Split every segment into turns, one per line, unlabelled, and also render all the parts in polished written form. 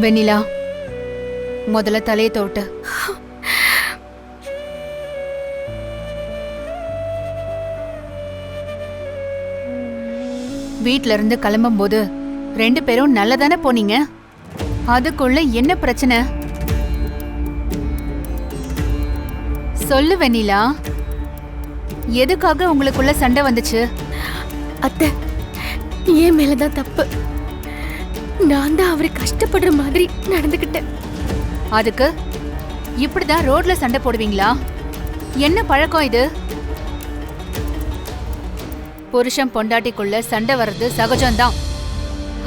வெண்ணிலா, முதல்ல தலையை தோட்டு. வீட்ல இருந்து கிளம்பும் போது 2 பேரும் நல்லதானே போனீங்க. அதுக்குள்ள என்ன பிரச்சனை சொல்லு வெண்ணிலா. எதுக்காக உங்களுக்குள்ள சண்டை வந்துச்சு?
அத்தை, ஏன் மேலதான் தப்பு. நான் தான் அவரை கஷ்டப்படுற மாதிரி நடந்துக்கிட்டேன்.
அதுக்கு இப்படிதான் ரோட்ல சண்டை போடுவீங்களா? என்ன பழக்கம் இது? புருஷன் பொண்டாட்டிக்குள்ள சண்டை வர்றது சகஜம்தான்.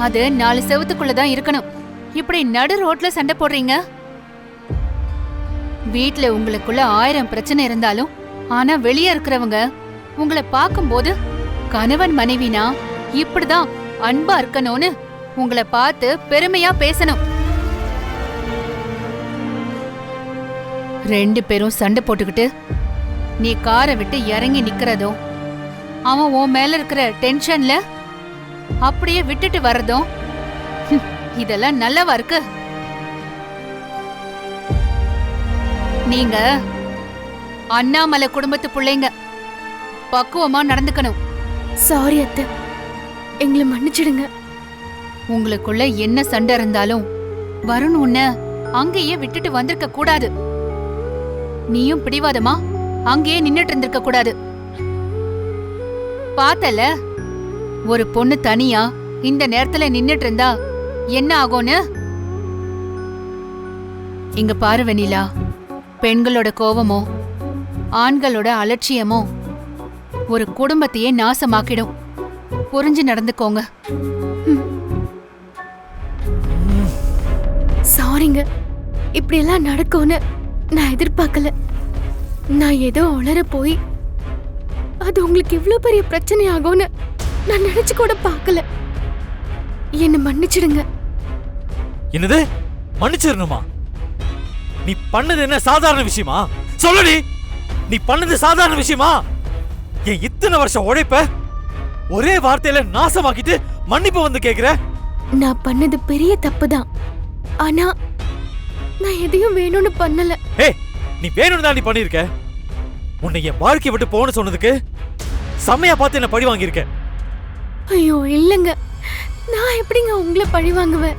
அது 4 செவத்துக்குள்ளதான் இருக்கணும். இப்படி நடு ரோட்ல சண்டை போடுறீங்க. வீட்ல உங்களுக்குள்ள 1000 பிரச்சனை இருந்தாலும், ஆனா வெளியே இருக்கிறவங்க உங்களை பார்க்கும்போது கணவன் மனைவினா இப்படிதான் அன்பா இருக்கணும்னு உங்களை பார்த்து பெருமையா பேசணும். 2 பேரும் சண்டை போட்டுக்கிட்டு நீ காரை விட்டு இறங்கி நிக்கிறதும், அவன் உன் மேல இருக்கிற டென்ஷன்ல அப்படியே விட்டுட்டு வர்றதும், இதெல்லாம் நல்லவா இருக்கு? நீங்க அண்ணாமலை குடும்பத்து பிள்ளைங்க, பக்குவமா நடந்துக்கணும்.
சாரி அத்தை, எங்களை மன்னிச்சிடுங்க.
உங்களுக்குள்ள என்ன சண்டை இருந்தாலும் வருண் உன்னை அங்கேயே விட்டுட்டு வந்திருக்க கூடாது. நீயும் பிடிவாதமா அங்கேயே நின்னுட்டு இருந்திருக்க கூடாது. பார்த்தல, ஒரு பொண்ணு தனியா இந்த நேரத்துல நின்னுட்டு இருந்தா என்ன ஆகும்னு. இங்க பாரு வெண்ணிலா, பெண்களோட கோவமோ ஆண்களோட அலட்சியமோ ஒரு குடும்பத்தையே நாசமாக்கிடும். புரிஞ்சு நடந்துக்கோங்க.
சாரிங்க, இப்படி எல்லாம் நடக்கும்னு நான் எதிர்பார்க்கல. நான் ஏதோ உளற போய் அது உங்களுக்கு எவ்வளவு பெரிய பிரச்சனை ஆகும்னு நான் நினைச்சு கூட பார்க்கல. என்ன மன்னிச்சிடுங்க.
என்னது மன்னிச்சிடணுமா? நீ பண்ணது என்ன சாதாரண விஷயமா? சொல்லுடி, நீ பண்ணது சாதாரண விஷயமா? என் இத்தனை வருஷம் உழைப்ப ஒரே வார்த்தையில நாசமாக்கிட்டு மன்னிப்பு வந்து கேக்குற?
நான் பண்ணது பெரிய தப்புதான். ஆனா நான் எதையும் வேணும்னு பண்ணல.
ஏய், நீ வேணும்னு தான் நீ பண்ணிருக்க. உன்னை என் வாழ்க்கை விட்டு போன்னு சொன்னதுக்கு செம்மையா பார்த்து என்ன பழி வாங்கியிருக்க.
ஐயோ இல்லங்க, நான் எப்படிங்க உங்களை பழி வாங்குவேன்?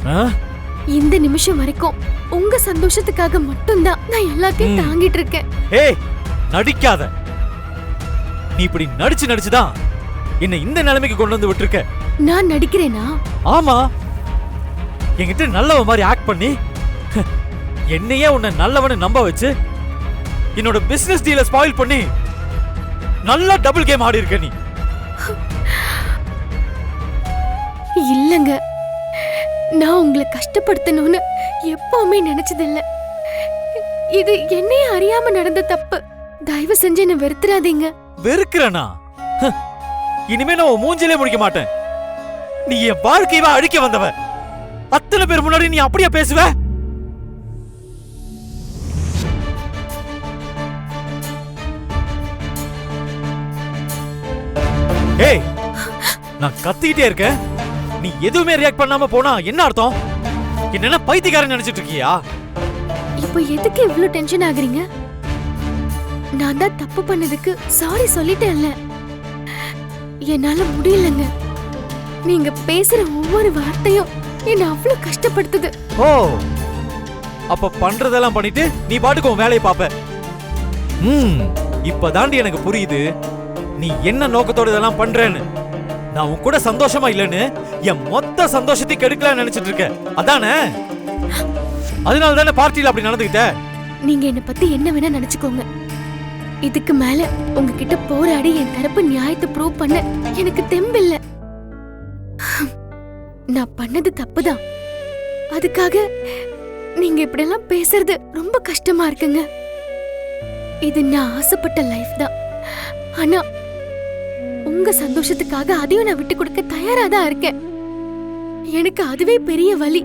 இந்த நிமிஷம் வரைக்கும் உங்க சந்தோஷத்துக்காக மட்டும்தான் நான் எல்லாத்தையும் தாங்கிட்டு இருக்கேன்.
ஏய், நடிக்காத. நீ இப்படி நடிச்சு நடிச்சுதான் என்ன இந்த நிலைமைக்கு கொண்டு வந்து விட்டுருக்க.
நான் நடிக்கிறேனா?
ஆமா, என்கிட்ட நல்லவ மாதிரி ஆக்ட் பண்ணி என்னையே உன்னை நல்லவன்னு நம்ப வச்சு என்னோட பிசினஸ் டீலை ஸ்பாயில் பண்ணி நல்லா டபுள் கேம் ஆடி இருக்க நீ.
இல்லங்க, நான் உங்களை கஷ்டப்படுத்தணும்னு எப்பவுமே நினைச்சதில்ல. இது என்னையே அறியாம நடந்த தப்பு. தயவு செஞ்சு என்ன வெறுத்துறாதீங்க.
வெறுக்கிறனா? இனிமே நான் உன் மூஞ்சிலே முடிக்க மாட்டேன். நீ என் வாழ்க்கையவா அழிக்க வந்தவ. அத்தனை பேர் முன்னாடி நீ அப்படியே பேசுவ? ஏய், நான் கத்திக்கிட்டே இருக்கேன், நீ எதுவுமே ரியாக்ட் பண்ணாம போனா என்ன அர்த்தம்? என்ன பைத்தியக்காரன் நினைச்சிட்டு இருக்கியா?
இப்போ எதுக்கு இவ்ளோ டென்ஷன் ஆகுறீங்க? நான் தான் தப்பு பண்ணதுக்கு சாரி சொல்லிட்டேன்ல. என்னால முடியலங்க. நீங்க பேசுற ஒவ்வொரு வார்த்தையும் என்ன அவ்வளவு கஷ்டப்படுத்துது.
ஓ, அப்ப பண்றதெல்லாம் பண்ணிட்டு நீ பாட்டுக்கு உன் வேலையை பாப்ப. இப்பதாண்டி எனக்கு புரியுது நீ என்ன நோக்கத்தோட இதெல்லாம் பண்றேன்னு. நான் உன் கூட சந்தோஷமா இல்லைன்னு என் மொத்த சந்தோஷத்தை கெடுக்கலாம்னு நினைச்சிட்டு இருக்க, அதானே? அதனால தானே பார்ட்டியில அப்படி நடந்துக்கிட்ட.
நீங்க என்ன பத்தி என்ன வேணா நினைச்சுக்கோங்க. இதுக்கு மேல உங்ககிட்ட போராடி என் தரப்பு நியாயத்தை ப்ரூவ் பண்ண எனக்கு தெம்பில்ல. நான் பண்ணது தப்புதான். அதுக்காக நீங்க இப்படி எல்லாம் பேசுறது ரொம்ப கஷ்டமா இருக்குங்க. இது நான் ஆசைப்பட்ட லைஃப் தான். ஆனா உங்க சந்தோஷத்துக்காக அதையும் நான் விட்டு கொடுக்க தயாரா தான் இருக்கேன். எனக்கு அதுவே பெரிய வலி.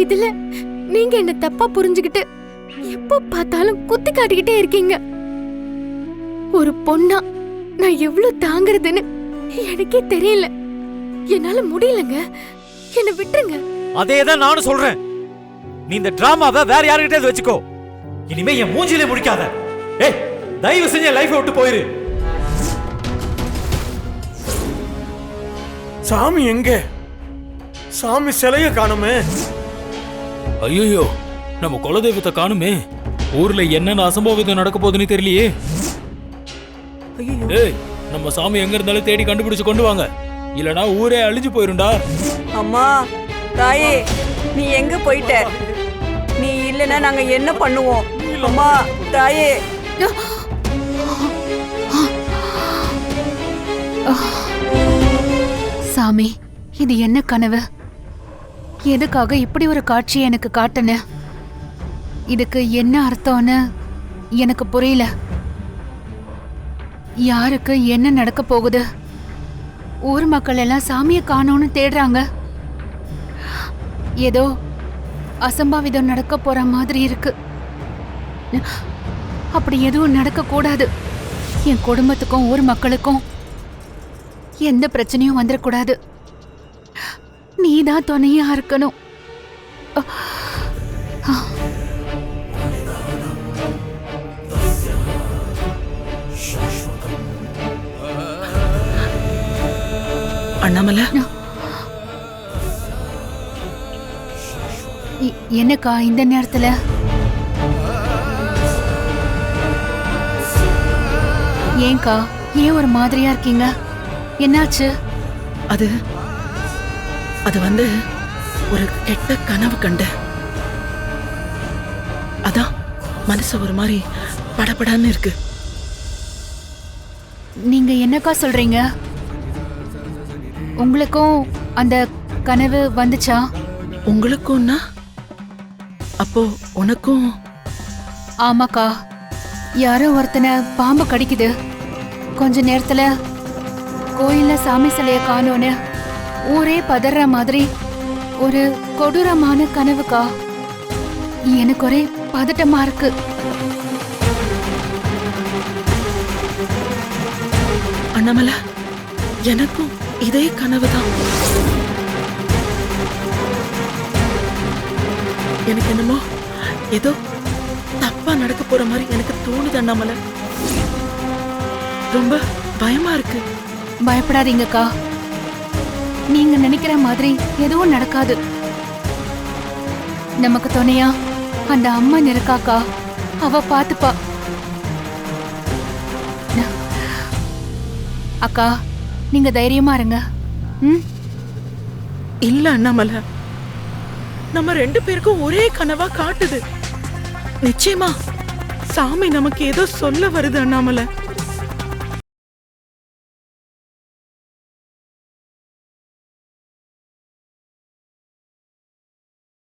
இதுல நீங்க என்ன தப்பா புரிஞ்சுக்கிட்டு எப்ப பார்த்தாலும் குத்தி காட்டிக்கிட்டே இருக்கீங்க. ஒரு பொண்ணா நான் எவ்வளவு தாங்குறதுன்னு எனக்கே தெரியல. என்னால முடியலங்க. என்ன விட்டுருங்க.
அதே தான் நானும் சொல்றேன். நீ இந்த டிராமாவை வேற யாருக்கிட்டே வச்சுக்கோ. இனிமே என் மூஞ்சிலே முடிக்காத. ஏய், தயவு செஞ்சு லைஃபை விட்டு போயிரு.
சாமி எங்க? சாமி சிலைய காணுமே.
ஐயோ, நம்ம குலதெய்வத்தை காணுமே. ஊர்ல என்னென்ன அசம்பாவிதம் நடக்க போகுதுன்னு தெரியலையே. ஏய், நம்ம சாமி எங்க இருந்தாலும் தேடி கண்டுபிடிச்சு கொண்டு வாங்க. இல்லனா ஊரே அழிஞ்சு போயிரும்டா.
அம்மா தாயே, நீ எங்க போயிட்ட? நீ இல்லைன்னா நாங்க என்ன பண்ணுவோம்? அம்மா தாயே.
சாமி, இது என்ன கனவு? எதுக்காக இப்படி ஒரு காட்சியை எனக்கு காட்டுன? இதுக்கு என்ன அர்த்தம்னு எனக்கு புரியல. யாருக்கு என்ன நடக்க போகுது? ஊர் மக்கள் எல்லாம் சாமியை காணோன்னு தேடுறாங்க. ஏதோ அசம்பாவிதம் நடக்க போற மாதிரி இருக்கு. அப்படி எதுவும் நடக்க கூடாது. என் குடும்பத்துக்கும் ஊர் மக்களுக்கும் எந்த பிரச்சனையும் வந்துடக்கூடாது. நீதான் துணையா இருக்கணும்.
அண்ணாமலை,
என்னக்கா இந்த நேரத்துல? ஏன்கா, ஏன் ஒரு மாதிரியா இருக்கீங்க? என்னாச்சு?
அது வந்து ஒரு கெட்ட கனவு கண்டு. அதான் மனசு ஒரு மாதிரி படபடன்னு இருக்கு.
நீங்க என்னக்கா சொல்றீங்க? உங்களுக்கும் அந்த கனவு வந்துச்சா?
உங்களுக்கும்னா அப்போ உனக்கும்?
ஆமாக்கா, யாரோ ஒருத்தனை பாம்பு கடிக்குது. கொஞ்ச நேரத்துல கோயில்ல சாமி சிலைய காணோன்னு ஊரே பதற மாதிரி ஒரு கொடூரமான கனவுக்கா. எனக்கு ஒரே பதட்டமா இருக்கு.
அண்ணாமலை, எனக்கும் இதே கனவுதான். எனக்கு என்னமோ ஏதோ தப்பா நடக்க போற மாதிரி எனக்கு தோணுது அண்ணாமலை. ரொம்ப பயமா இருக்கு.
பயப்படாதீங்கக்கா, நீங்க நினைக்கிற மாதிரி எதுவும் நடக்காது. நமக்கு துணையா அந்த அம்மன் இருக்காக்கா, அவ பாத்துப்பா. அக்கா, நீங்க தைரியமா இருங்க.
இல்ல அண்ணாமலை, நம்ம 2 பேருக்கும் ஒரே கனவா காட்டுது. நிச்சயமா சாமி நமக்கு ஏதோ சொல்ல வருது அண்ணாமலை.